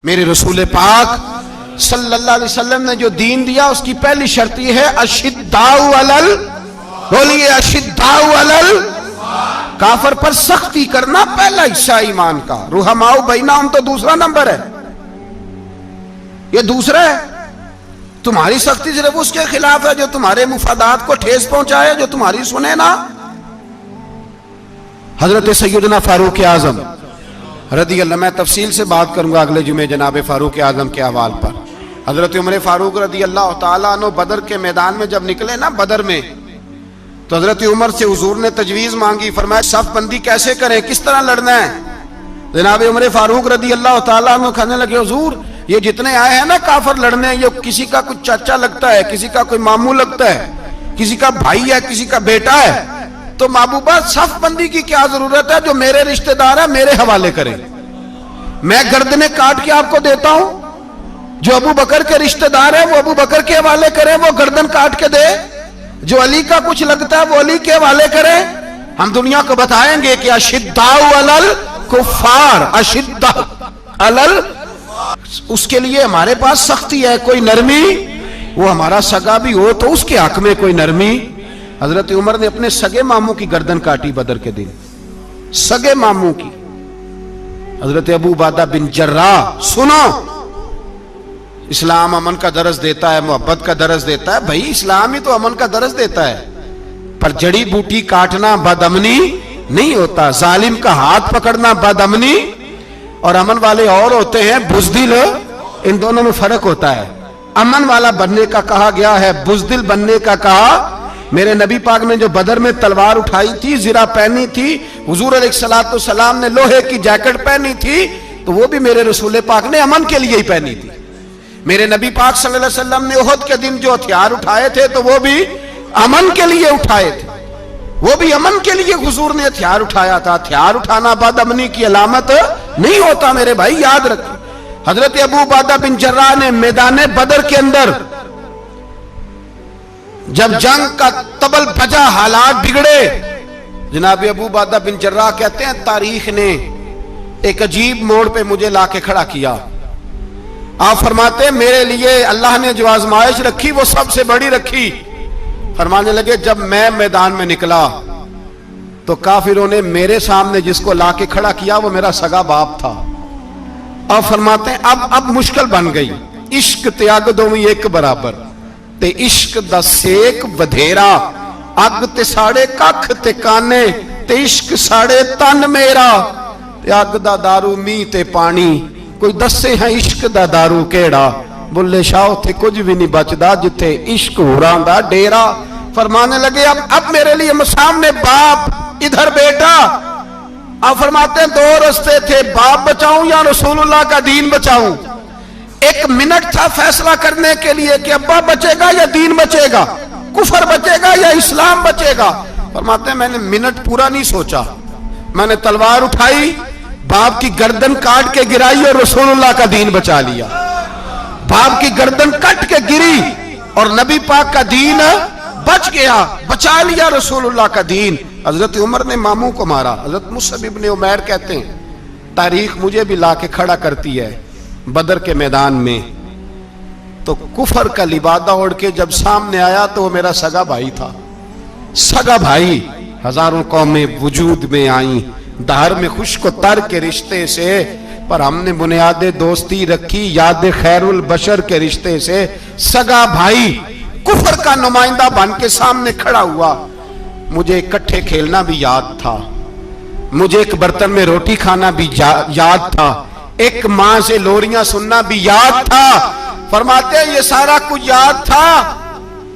میرے رسول پاک صلی اللہ علیہ وسلم نے جو دین دیا اس کی پہلی شرط یہ ہے اشداء علل، بولیے اشداء علل کافر پر سختی کرنا پہلا حصہ ایمان کا۔ رحماء بینہم تو دوسرا نمبر ہے، یہ دوسرا ہے۔ تمہاری سختی صرف اس کے خلاف ہے جو تمہارے مفادات کو ٹھیس پہنچائے، جو تمہاری سنے نا۔ حضرت سیدنا فاروق اعظم رضی اللہ، میں تفصیل سے بات کروں گا اگلے جمعے جناب فاروق اعظم کے حوال پر۔ حضرت عمر فاروق رضی اللہ تعالیٰ عنہ بدر کے میدان میں جب نکلے نا، بدر میں، تو حضرت عمر سے حضور نے تجویز مانگی، فرمایا صف بندی کیسے کریں، کس طرح لڑنا ہے۔ جناب عمر فاروق رضی اللہ تعالیٰ عنہ کہنے لگے حضور یہ جتنے آئے ہیں نا کافر لڑنے، یہ کسی کا کوئی چاچا لگتا ہے، کسی کا کوئی ماموں لگتا ہے، کسی کا بھائی ہے، کسی کا بیٹا ہے، تو محبوبہ صف بندی کی کیا ضرورت ہے، جو میرے رشتہ دار ہے میرے حوالے کریں، میں گردنیں کاٹ کے آپ کو دیتا ہوں۔ جو ابو بکر کے رشتہ دار ہے وہ ابو بکر کے حوالے کریں، وہ گردن کاٹ کے دے۔ جو علی کا کچھ لگتا ہے وہ علی کے حوالے کریں۔ ہم دنیا کو بتائیں گے کہ اشداء علل کفار، اشداء علل، اس کے لیے ہمارے پاس سختی ہے، کوئی نرمی۔ وہ ہمارا سگا بھی ہو تو اس کے حق میں کوئی نرمی۔ حضرت عمر نے اپنے سگے ماموں کی گردن کاٹی بدر کے دن، سگے ماموں کی۔ حضرت ابو عبیدہ بن جراح، سنو، اسلام امن کا درس دیتا ہے، محبت کا درس دیتا ہے، بھائی اسلام ہی تو امن کا درس دیتا ہے، پر جڑی بوٹی کاٹنا بدامنی نہیں ہوتا، ظالم کا ہاتھ پکڑنا بدامنی، اور امن والے اور ہوتے ہیں بزدل، ان دونوں میں فرق ہوتا ہے۔ امن والا بننے کا کہا گیا ہے، بزدل بننے کا کہا۔ میرے نبی پاک نے جو بدر میں تلوار اٹھائی تھی، زرہ پہنی تھی، حضور علیہ السلام نے لوہے کی جیکٹ پہنی تھی، تو وہ بھی میرے رسول پاک نے امن کے لیے ہی پہنی تھی۔ میرے نبی پاک صلی اللہ علیہ وسلم نے احد کے دن جو ہتھیار اٹھائے تھے تو وہ بھی امن کے لیے اٹھائے تھے، وہ بھی امن کے لیے حضور نے ہتھیار اٹھایا تھا۔ ہتھیار اٹھانا بد امنی کی علامت نہیں ہوتا میرے بھائی، یاد رکھیں۔ حضرت ابو عبیدہ بن جراح نے میدان بدر کے اندر جب جنگ کا تبل بجا، حالات بگڑے، جناب ابو عبیدہ بن جراح کہتے ہیں تاریخ نے ایک عجیب موڑ پہ مجھے لا کے کھڑا کیا۔ آپ فرماتے ہیں میرے لیے اللہ نے جو آزمائش رکھی وہ سب سے بڑی رکھی۔ فرمانے لگے جب میں میدان میں نکلا تو کافروں نے میرے سامنے جس کو لا کے کھڑا کیا وہ میرا سگا باپ تھا۔ آپ فرماتے ہیں اب مشکل بن گئی، عشق تیاگ دوویں ایک برابر، تے عشق دا سیک ودھیرا، اگ تے ساڑے ککھ تے کانے، تے عشق ساڑے تن میرا، تے اگ دا دارو می تے پانی، کوئی دسے ہیں عشق دا دارو کیڑا، بلے شاہ تھے کچھ بھی نہیں بچدا جتھے عشق ہوران دا ڈیرا۔ فرمانے لگے اب میرے لیے سامنے باپ، ادھر بیٹا۔ آپ فرماتے ہیں دو رستے تھے، باپ بچاؤں یا رسول اللہ کا دین بچاؤں۔ ایک منٹ تھا فیصلہ کرنے کے لیے کہ ابا بچے گا یا دین بچے گا، کفر بچے گا یا اسلام بچے گا۔ فرماتے ہیں میں نے منٹ پورا نہیں سوچا، میں نے تلوار اٹھائی، باپ کی گردن کاٹ کے گرائی اور رسول اللہ کا دین بچا لیا۔ باپ کی گردن کٹ کے گری اور نبی پاک کا دین بچ گیا، بچا لیا رسول اللہ کا دین۔ حضرت عمر نے ماموں کو مارا۔ حضرت مصعب ابن عمیر کہتے ہیں تاریخ مجھے بھی لا کے کھڑا کرتی ہے، بدر کے میدان میں تو کفر کا لبادہ اوڑھ کے جب سامنے آیا تو وہ میرا سگا بھائی تھا، سگا بھائی۔ ہزاروں قومیں وجود میں آئیں دہر میں خشک و تر کے رشتے سے، پر ہم نے بنیاد دوستی رکھی یاد خیر البشر کے رشتے سے۔ سگا بھائی کفر کا نمائندہ بن کے سامنے کھڑا ہوا۔ مجھے اکٹھے کھیلنا بھی یاد تھا، مجھے ایک برتن میں روٹی کھانا بھی یاد تھا، ایک ماں سے لوریاں سننا بھی یاد تھا۔ فرماتے ہیں یہ سارا کچھ یاد تھا،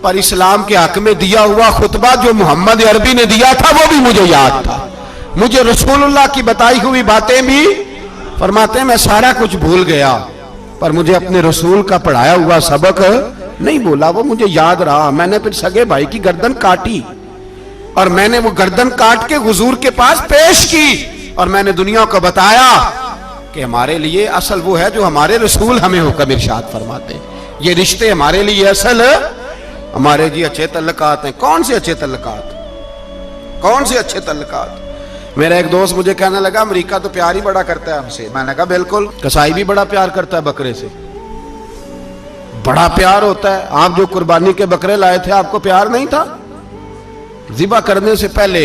پر اسلام کے حق میں دیا ہوا خطبہ جو محمد عربی نے دیا تھا وہ بھی مجھے یاد تھا، مجھے رسول اللہ کی بتائی ہوئی باتیں بھی۔ فرماتے ہیں میں سارا کچھ بھول گیا، پر مجھے اپنے رسول کا پڑھایا ہوا سبق نہیں بولا، وہ مجھے یاد رہا۔ میں نے پھر سگے بھائی کی گردن کاٹی اور میں نے وہ گردن کاٹ کے حضور کے پاس پیش کی، اور میں نے دنیا کو بتایا کہ ہمارے لیے اصل وہ ہے جو ہمارے رسول ہمیں حکم ارشاد فرماتے ہیں۔ یہ رشتے ہمارے لیے اصل ہمارے جی اچھے تعلقات ہیں۔ کون سے اچھے تعلقات، کون سے اچھے تعلقات؟ میرا ایک دوست مجھے کہنے لگا امریکہ تو پیار ہی بڑا کرتا ہے ہم سے. میں نے کہا بالکل, کسائی بھی بڑا پیار کرتا ہے بکرے سے, بڑا پیار ہوتا ہے. آپ جو قربانی کے بکرے لائے تھے آپ کو پیار نہیں تھا؟ ذبح کرنے سے پہلے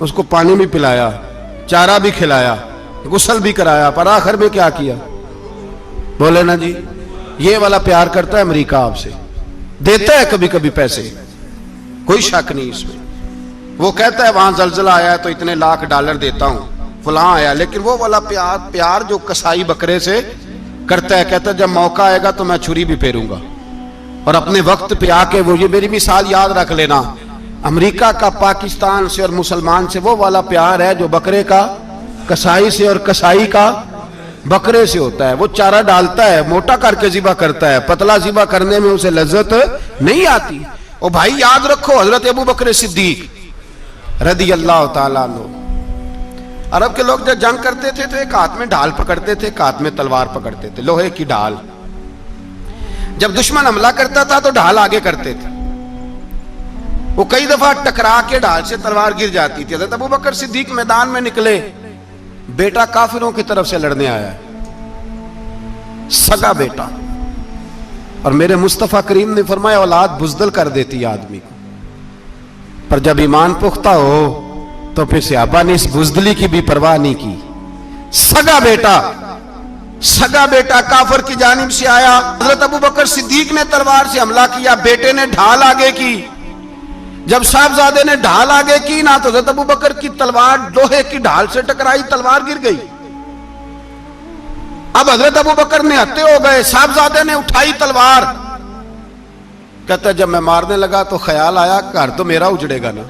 اس کو پانی بھی پلایا, چارہ بھی کھلایا, غسل بھی کرایا, پر آخر میں کیا کیا؟ بولے نا جی. یہ والا پیار کرتا ہے امریکہ آپ سے, دیتا ہے کبھی کبھی پیسے, کوئی شک نہیں اس میں. وہ کہتا ہے وہاں زلزلہ آیا ہے تو اتنے لاکھ ڈالر دیتا ہوں, فلاں آیا, لیکن وہ والا پیار جو کسائی بکرے سے کرتا ہے, کہتا ہے جب موقع آئے گا تو میں چھری بھی پھیروں گا. اور اپنے وقت پہ آ کے وہ, یہ میری مثال یاد رکھ لینا, امریکہ کا پاکستان سے اور مسلمان سے وہ والا پیار ہے جو بکرے کا کسائی سے اور کسائی کا بکرے سے ہوتا ہے. وہ چارہ ڈالتا ہے, موٹا کر کے ذبح کرتا ہے, پتلا ذبح کرنے میں اسے لذت نہیں آتی. اور بھائی یاد رکھو, حضرت ابو بکر صدیق رضی اللہ تعالیٰ عنہ, عرب کے لوگ جب جنگ کرتے تھے تو ایک ہاتھ میں ڈھال پکڑتے تھے, ایک ہاتھ میں تلوار پکڑتے تھے, لوہے کی ڈھال. جب دشمن حملہ کرتا تھا تو ڈھال آگے کرتے تھے. وہ کئی دفعہ ٹکرا کے ڈھال سے تلوار گر جاتی تھی. حضرت ابو بکر صدیق میدان میں نکلے, بیٹا کافروں کی طرف سے لڑنے آیا ہے, سگا بیٹا. اور میرے مصطفیٰ کریم نے فرمایا اولاد بزدل کر دیتی ہے آدمی کو, پر جب ایمان پختہ ہو تو پھر صحابہ نے اس بزدلی کی بھی پرواہ نہیں کی. سگا بیٹا کافر کی جانب سے آیا, حضرت ابو بکر صدیق نے تلوار سے حملہ کیا, بیٹے نے ڈھال آگے کی. جب صاحبزادے نے ڈھال آگے کی نا تو حضرت ابو بکر کی تلوار لوہے کی ڈھال سے ٹکرائی, تلوار گر گئی. اب حضرت ابو بکر نے ہتے ہو گئے, صاحبزادے نے اٹھائی تلوار. کہتا ہے جب میں مارنے لگا تو خیال آیا گھر تو میرا اجڑے گا نا,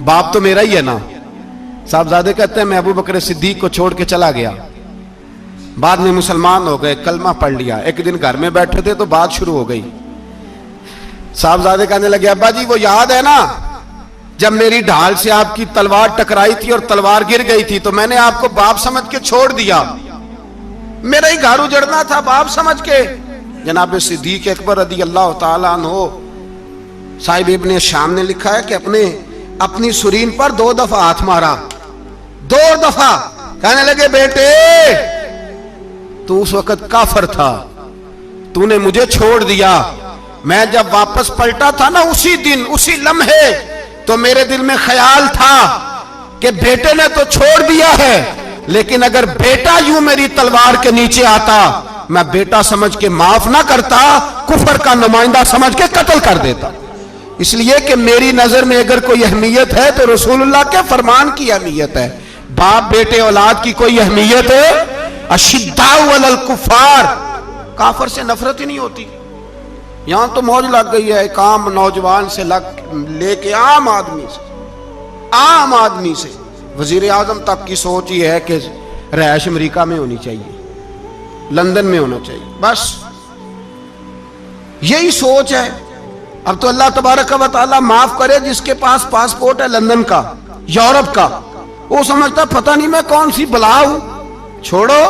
باپ تو میرا ہی ہے نا. صاحبزادے کہتے ہیں میں ابو بکر صدیق کو چھوڑ کے چلا گیا. بعد میں مسلمان ہو گئے, کلمہ پڑھ لیا. ایک دن گھر میں بیٹھے تھے تو بات شروع ہو گئی. صاحبزادے کہنے لگے ابا جی وہ یاد ہے نا جب میری ڈھال سے آپ کی تلوار ٹکرائی تھی اور تلوار گر گئی تھی تو میں نے آپ کو باپ سمجھ کے چھوڑ دیا, میرا ہی گھر اجڑنا تھا باپ سمجھ کے. جناب صدیق اکبر رضی اللہ تعالیٰ عنہ, صاحب ابن شام نے لکھا ہے کہ اپنی سرین پر 2 دفعہ ہاتھ مارا, 2 دفعہ. کہنے لگے بیٹے تو اس وقت کافر تھا, تو نے مجھے چھوڑ دیا. میں جب واپس پلٹا تھا نا اسی دن اسی لمحے تو میرے دل میں خیال تھا کہ بیٹے نے تو چھوڑ دیا ہے, لیکن اگر بیٹا یوں میری تلوار کے نیچے آتا میں بیٹا سمجھ کے معاف نہ کرتا, کفر کا نمائندہ سمجھ کے قتل کر دیتا. اس لیے کہ میری نظر میں اگر کوئی اہمیت ہے تو رسول اللہ کے فرمان کی اہمیت ہے. باپ بیٹے اولاد کی کوئی اہمیت ہے؟ اشداء علی الکفار, کافر سے نفرت ہی نہیں ہوتی. یہاں تو موج لگ گئی ہے ایک عام نوجوان سے لے کے عام آدمی سے وزیر اعظم تک کی سوچ یہ ہے کہ رہائش امریکہ میں ہونی چاہیے, لندن میں ہونا چاہیے, بس یہی سوچ ہے. اب تو اللہ تبارک و تعالیٰ معاف کرے جس کے پاس پاسپورٹ ہے لندن کا, یورپ کا, وہ سمجھتا پتہ نہیں میں کون سی بلا ہوں. چھوڑو,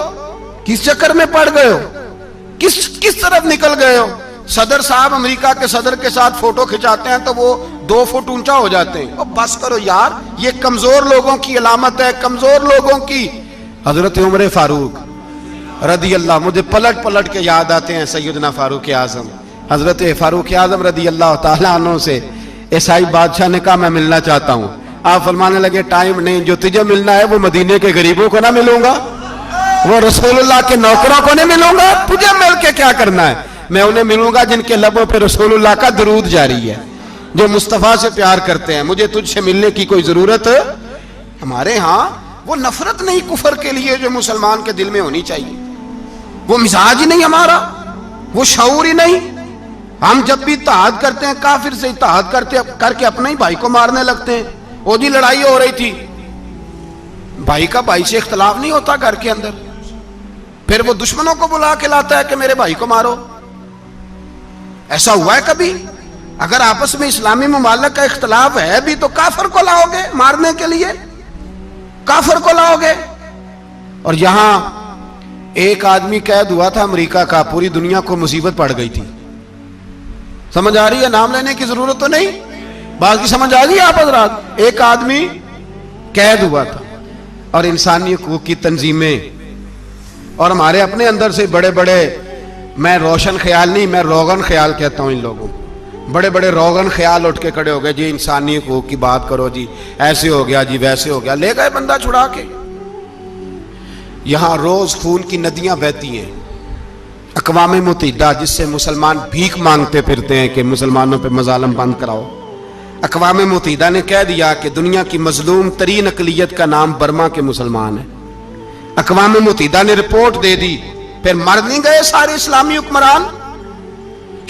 کس چکر میں پڑ گئے ہو, کس طرف نکل گئے ہو. صدر صاحب امریکہ کے صدر کے ساتھ فوٹو کھچاتے ہیں تو وہ 2 فٹ اونچا ہو جاتے ہیں. بس کرو یار, یہ کمزور لوگوں کی علامت ہے, کمزور لوگوں کی. حضرت عمر فاروق رضی اللہ, مجھے پلٹ کے یاد آتے ہیں سیدنا فاروق اعظم. حضرت فاروق اعظم رضی اللہ تعالیٰ عنہ سے عیسائی بادشاہ نے کہا میں ملنا چاہتا ہوں. آپ فرمانے لگے ٹائم نہیں, جو تجھے ملنا ہے وہ مدینے کے غریبوں کو نہ ملوں گا, وہ رسول اللہ کے نوکروں کو نہیں ملوں گا, تجھے مل کے کیا کرنا ہے. میں انہیں ملوں گا جن کے لبوں پہ رسول اللہ کا درود جاری ہے, جو مصطفیٰ سے پیار کرتے ہیں. مجھے تجھ سے ملنے کی کوئی ضرورت. ہمارے ہاں وہ نفرت نہیں کفر کے لیے جو مسلمان کے دل میں ہونی چاہیے, وہ مزاج ہی نہیں ہمارا, وہ شعور ہی نہیں. ہم جب بھی اتحاد کرتے ہیں کافر سے اتحاد کر کے اپنے ہی بھائی کو مارنے لگتے ہیں. وہ جی لڑائی ہو رہی تھی, بھائی کا بھائی سے اختلاف نہیں ہوتا گھر کے اندر, پھر وہ دشمنوں کو بلا کے لاتا ہے کہ میرے بھائی کو مارو. ایسا ہوا ہے کبھی؟ اگر آپس میں اسلامی ممالک کا اختلاف ہے بھی تو کافر کو لاؤ گے مارنے کے لیے, کافر کو لاؤ گے. اور یہاں ایک آدمی قید ہوا تھا امریکہ کا, پوری دنیا کو مصیبت پڑ گئی تھی. سمجھ آ رہی ہے؟ نام لینے کی ضرورت تو نہیں, بات کی سمجھ آ گئی آپ حضرات. ایک آدمی قید ہوا تھا، اور انسانی حقوق کی تنظیمیں اور ہمارے اپنے اندر سے بڑے بڑے، میں روشن خیال نہیں، میں روغن خیال کہتا ہوں ان لوگوں، بڑے بڑے روغن خیال اٹھ کے کھڑے ہو گئے، جی انسانی حقوق کی بات کرو، جی ایسے ہو گیا، جی ویسے ہو گیا، لے گئے بندہ چھڑا کے۔ یہاں روز خون کی ندیاں بہتی ہیں۔ اقوام متحدہ جس سے مسلمان بھیک مانگتے پھرتے ہیں کہ مسلمانوں پہ مظالم بند کراؤ، اقوام متحدہ نے کہہ دیا کہ دنیا کی مظلوم ترین اقلیت کا نام برما کے مسلمان ہے۔ اقوام متحدہ نے رپورٹ دے دی، پھر مر نہیں گئے سارے اسلامی حکمران؟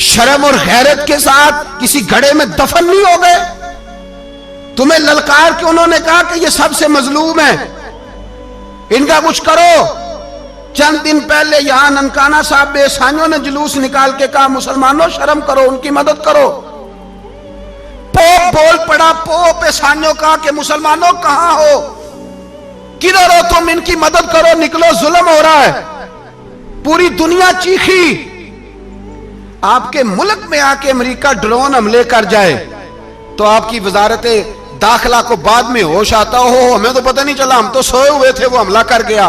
شرم اور غیرت کے ساتھ کسی گھڑے میں دفن نہیں ہو گئے؟ تمہیں للکار کے انہوں نے کہا کہ یہ سب سے مظلوم ہے، ان کا کچھ کرو۔ چند دن پہلے یہاں ننکانہ صاحب بے سانیوں نے جلوس نکال کے کہا مسلمانوں شرم کرو، ان کی مدد کرو۔ پوپ بول پڑا، پوپ ایسانیوں کہا کہ مسلمانوں کہاں ہو، کدھر ہو تم، ان کی مدد کرو، نکلو ظلم ہو رہا ہے۔ پوری دنیا چیخی۔ آپ کے ملک میں آ کے امریکہ ڈرون حملے کر جائے تو آپ کی وزارت داخلہ کو بعد میں ہوش آتا ہو، ہمیں تو پتہ نہیں چلا، ہم تو سوئے ہوئے تھے، وہ حملہ کر گیا۔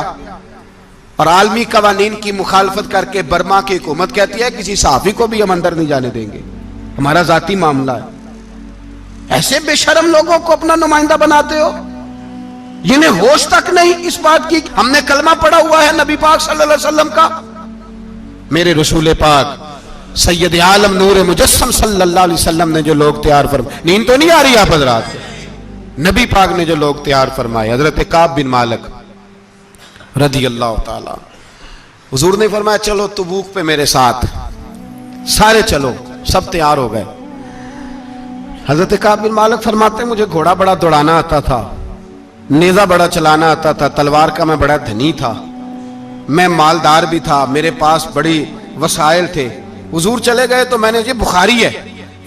اور عالمی قوانین کی مخالفت کر کے برما کی حکومت کہتی ہے کسی صحافی کو بھی ہم اندر نہیں جانے دیں گے، ہمارا ذاتی معاملہ ہے۔ ایسے بے شرم لوگوں کو اپنا نمائندہ بناتے ہو، جنہیں ہوش تک نہیں اس بات کی۔ ہم نے کلمہ پڑھا ہوا ہے نبی پاک صلی اللہ علیہ وسلم کا، میرے رسول پاک سید عالم نور مجسم صلی اللہ علیہ وسلم نے جو لوگ تیار فرمائے، نیند تو نہیں آ رہی آپ حضرات؟ نبی پاک نے جو لوگ تیار فرمائے، حضرت کعب بن مالک رضی اللہ تعالی، حضور نے فرمایا چلو تبوک پہ میرے ساتھ، سارے چلو، سب تیار ہو گئے۔ حضرت کعب بن مالک فرماتے ہیں مجھے گھوڑا بڑا دوڑانا آتا تھا، نیزہ بڑا چلانا آتا تھا، تلوار کا میں بڑا دھنی تھا، میں مالدار بھی تھا، میرے پاس بڑی وسائل تھے۔ حضور چلے گئے تو میں نے، یہ بخاری ہے،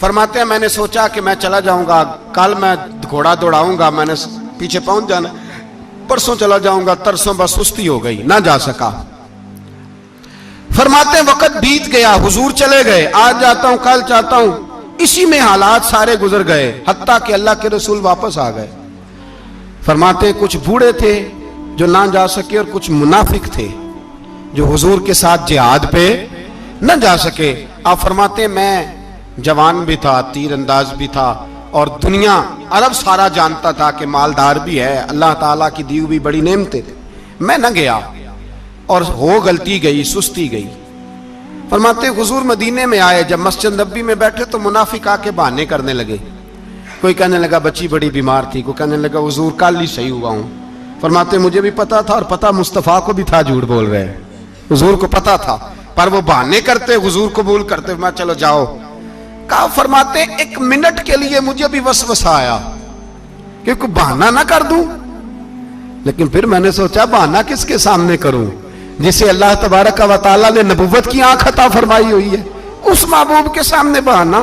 فرماتے ہیں میں نے سوچا کہ میں چلا جاؤں گا، کل میں گھوڑا دوڑاؤں گا، میں نے پیچھے پہنچ جانا، پرسوں چلا جاؤں گا، ترسوں بس سستی ہو گئی، نہ جا سکا۔ فرماتے ہیں وقت بیت گیا، حضور چلے گئے، آج جاتا ہوں کل چاہتا ہوں، اسی میں حالات سارے گزر گئے، حتیٰ کہ اللہ کے رسول واپس آ گئے۔ فرماتے ہیں کچھ بوڑھے تھے جو نہ جا سکے، اور کچھ منافق تھے جو حضور کے ساتھ جہاد پہ نہ جا سکے۔ آپ فرماتے ہیں میں جوان بھی تھا، تیر انداز بھی تھا، اور دنیا عرب سارا جانتا تھا کہ مالدار بھی ہے، اللہ تعالیٰ کی دی ہوئی بڑی نعمتیں تھے، میں نہ گیا، اور ہو غلطی گئی، سستی گئی۔ فرماتے ہیں حضور مدینے میں آئے، جب مسجد نبی میں بیٹھے تو منافق آ کے بہانے کرنے لگے، کوئی کہنے لگا بچی بڑی بیمار تھی، کوئی کہنے لگا حضور کل ہی صحیح ہوا ہوں۔ فرماتے مجھے بھی پتا تھا، اور پتا مصطفیٰ کو بھی تھا جھوٹ بول رہے ہیں، حضور کو پتا تھا، پر وہ بہانے کرتے، حضور قبول کرتے، میں چلو جاؤ۔ کہا فرماتے ہیں ایک منٹ کے لیے مجھے بھی وسوسہ آیا کہ کوئی بہانہ نہ کر دوں، لیکن پھر میں نے سوچا بہانہ کس کے سامنے کروں، جسے اللہ تبارک و تعالیٰ نے نبوت کی آنکھ عطا فرمائی ہوئی ہے، اس محبوب کے سامنے بہانہ۔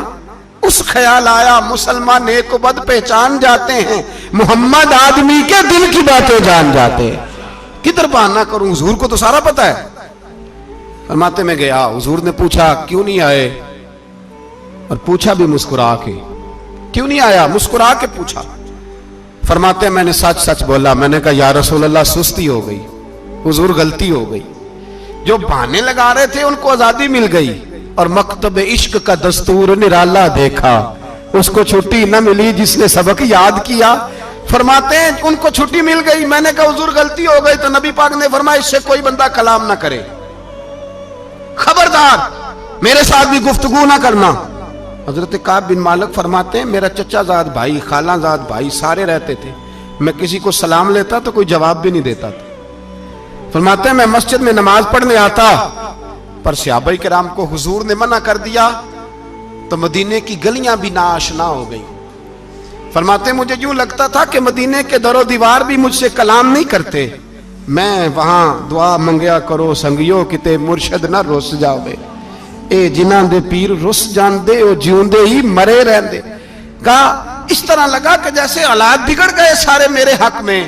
اس خیال آیا مسلمان نیک و بد پہچان جاتے ہیں، محمد آدمی کے دل کی باتیں جان جاتے ہیں، کدھر بہانہ کروں، حضور کو تو سارا پتا ہے۔ فرماتے میں گیا، حضور نے پوچھا کیوں نہیں آئے، اور پوچھا بھی مسکرا کے، کیوں نہیں آیا، مسکرا کے پوچھا۔ فرماتے ہیں میں نے سچ سچ بولا، میں نے کہا یا رسول اللہ سستی ہو گئی، حضور غلطی ہو گئی، جو بہانے لگا رہے تھے ان کو آزادی مل گئی، اور مکتب عشق کا دستور نرالا دیکھا، اس کو چھٹی نہ ملی جس نے سبق یاد کیا۔ فرماتے ہیں ان کو چھٹی مل گئی، میں نے کہا حضور غلطی ہو گئی، تو نبی پاک نے فرمایا اس سے کوئی بندہ کلام نہ کرے، خبردار میرے ساتھ بھی گفتگو نہ کرنا۔ حضرت کعب بن مالک فرماتے ہیں میرا چچا زاد بھائی، خالہ زاد بھائی سارے رہتے تھے، میں کسی کو سلام لیتا تو کوئی جواب بھی نہیں دیتا تھا۔ فرماتے ہیں میں مسجد میں نماز پڑھنے آتا، پر صحابہ کرام کو حضور نے منع کر دیا تو مدینے کی گلیاں بھی ناآشنا ہو گئی۔ فرماتے ہیں مجھے یوں لگتا تھا کہ مدینے کے در و دیوار بھی مجھ سے کلام نہیں کرتے، میں وہاں دعا منگیا کرو سنگیو کتے مرشد نہ رس جاوے، اے جنہاں دے پیر رس جان دے او جیوندے ہی مرے رہن دے۔ کہا اس طرح لگا کہ جیسے حالات بگڑ گئے سارے میرے حق میں۔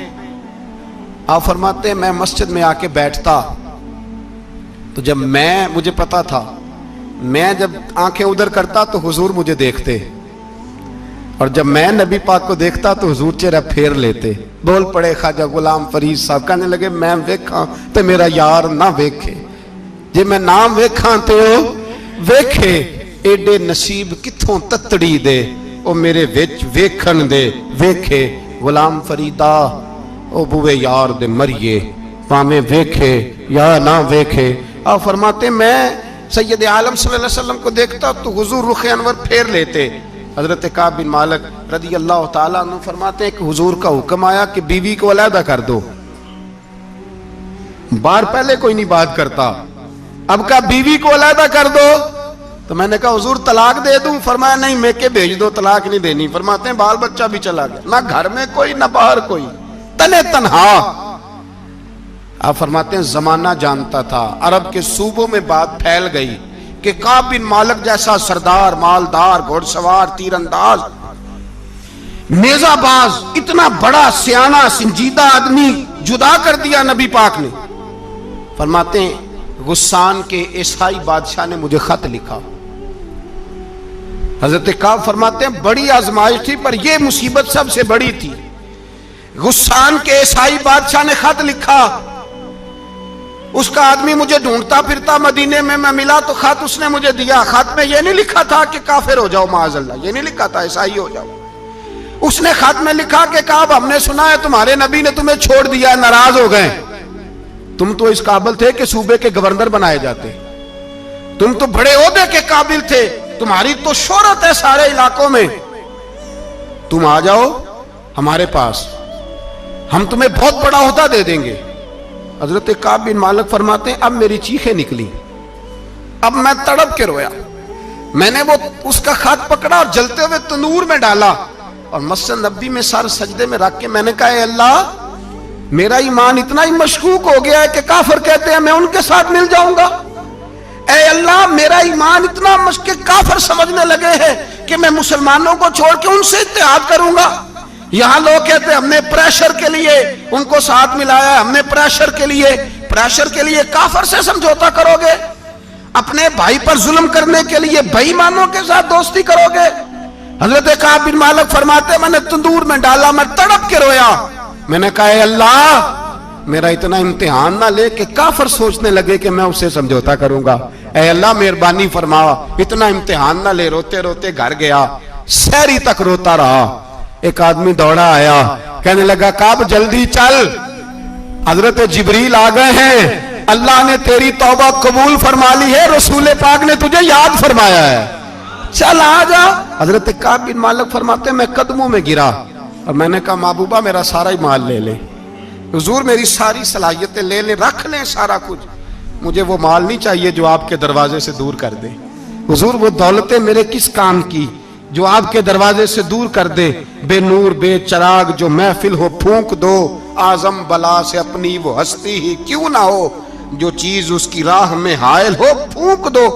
آپ فرماتے ہیں میں مسجد میں آ کے بیٹھتا تو جب مجھے پتا تھا، میں جب آنکھیں ادھر کرتا تو حضور مجھے دیکھتے، اور جب میں نبی پاک کو دیکھتا تو حضور چہرہ پھیر لیتے. بول پڑے خواجہ غلام فرید صاحب, کہنے لگے میں ویکھاں تے میرا یار نہ ویکھے, جے میں نام ویکھاں تے او ویکھے. ایڈے نصیب کتھوں تتڑی دے او میرے وچ ویکھن دے ویکھے. غلام فریدا او بوے یار دے مریے پامیں ویکھے یا نہ ویکھے. آپ فرماتے میں سید عالم صلی اللہ علیہ وسلم کو دیکھتا تو حضور رخ انور پھیر لیتے. حضرت کعب بن مالک رضی اللہ تعالیٰ عنہ فرماتے ہیں کہ حضور کا حکم آیا کہ بیوی کو علیحدہ کر دو. بار پہلے کوئی نہیں بات کرتا, اب کہا بیوی کو علیحدہ کر دو. تو میں نے کہا حضور طلاق دے دوں؟ فرمایا نہیں میکے بھیج دو, طلاق نہیں دینی. فرماتے ہیں بال بچہ بھی چلا گیا, نہ گھر میں کوئی نہ باہر کوئی, تنے تنہا. آپ فرماتے ہیں زمانہ جانتا تھا, عرب کے صوبوں میں بات پھیل گئی کہ کعب بن مالک جیسا سردار, مالدار, گھوڑ سوار, تیر انداز, نیزہ باز, اتنا بڑا سیانہ سنجیدہ آدمی جدا کر دیا نبی پاک نے. فرماتے ہیں غسان کے عیسائی بادشاہ نے مجھے خط لکھا. حضرت کعب فرماتے ہیں بڑی آزمائش تھی پر یہ مصیبت سب سے بڑی تھی. غسان کے عیسائی بادشاہ نے خط لکھا, اس کا آدمی مجھے ڈھونڈتا پھرتا مدینے میں, میں ملا تو خط اس نے مجھے دیا. خط میں یہ نہیں لکھا تھا کہ کافر ہو جاؤ معاذ اللہ, یہ نہیں لکھا تھا عیسائی ہو جاؤ. اس نے خط میں لکھا کہ کعب ہم نے سنا ہے تمہارے نبی نے تمہیں چھوڑ دیا, ناراض ہو گئے. تم تو اس قابل تھے کہ صوبے کے گورنر بنائے جاتے, تم تو بڑے عہدے کے قابل تھے, تمہاری تو شہرت ہے سارے علاقوں میں, تم آ جاؤ ہمارے پاس, ہم تمہیں بہت بڑا عہدہ دے دیں گے. حضرت کعب بن مالک فرماتے ہیں اب میری چیخیں نکلی, اب میں تڑپ کے رویا. میں نے وہ اس کا خط پکڑا اور جلتے ہوئے تنور میں ڈالا اور مسجد نبی میں سر سجدے میں رکھ کے میں نے کہا اے اللہ میرا ایمان اتنا ہی مشکوک ہو گیا ہے کہ کافر کہتے ہیں میں ان کے ساتھ مل جاؤں گا. اے اللہ میرا ایمان اتنا مشکوک, کافر سمجھنے لگے ہیں کہ میں مسلمانوں کو چھوڑ کے ان سے اتحاد کروں گا. یہاں لوگ کہتے ہیں ہم نے پریشر کے لیے ان کو ساتھ ملایا, ہم نے پریشر کے لیے کافر سے سمجھوتا کرو گے, اپنے بھائی پر ظلم کرنے کے لیے بے ایمانوں کے ساتھ دوستی کرو گے. حضرت کعب بن مالک فرماتے میں نے تندور میں ڈالا, میں تڑپ کے رویا. میں نے کہا اے اللہ میرا اتنا امتحان نہ لے کہ کافر سوچنے لگے کہ میں اسے سمجھوتا کروں گا. اے اللہ مہربانی فرما, اتنا امتحان نہ لے. روتے روتے گھر گیا, سحری تک روتا رہا. ایک آدمی دوڑا آیا, کہنے لگا کعب جلدی چل, حضرت جبریل آ گئے ہیں, اللہ نے تیری توبہ قبول فرما لی ہے, رسول پاک نے تجھے یاد فرمایا ہے, چل آ جا. حضرت کعب بن مالک فرماتے میں قدموں میں گرا اور میں نے کہا محبوبہ میرا سارا ہی مال لے لے, حضور میری ساری صلاحیتیں لے لیں, رکھ لیں سارا کچھ, مجھے وہ مال نہیں چاہیے جو آپ کے دروازے سے دور کر دے. حضور وہ دولتیں میرے کس کام کی جو آپ کے دروازے سے دور کر دے. بے نور بے چراغ جو محفل ہو پھونک دو, اعظم بلا سے اپنی وہ ہستی ہی کیوں نہ ہو, جو چیز اس کی راہ میں حائل ہو پھونک دو.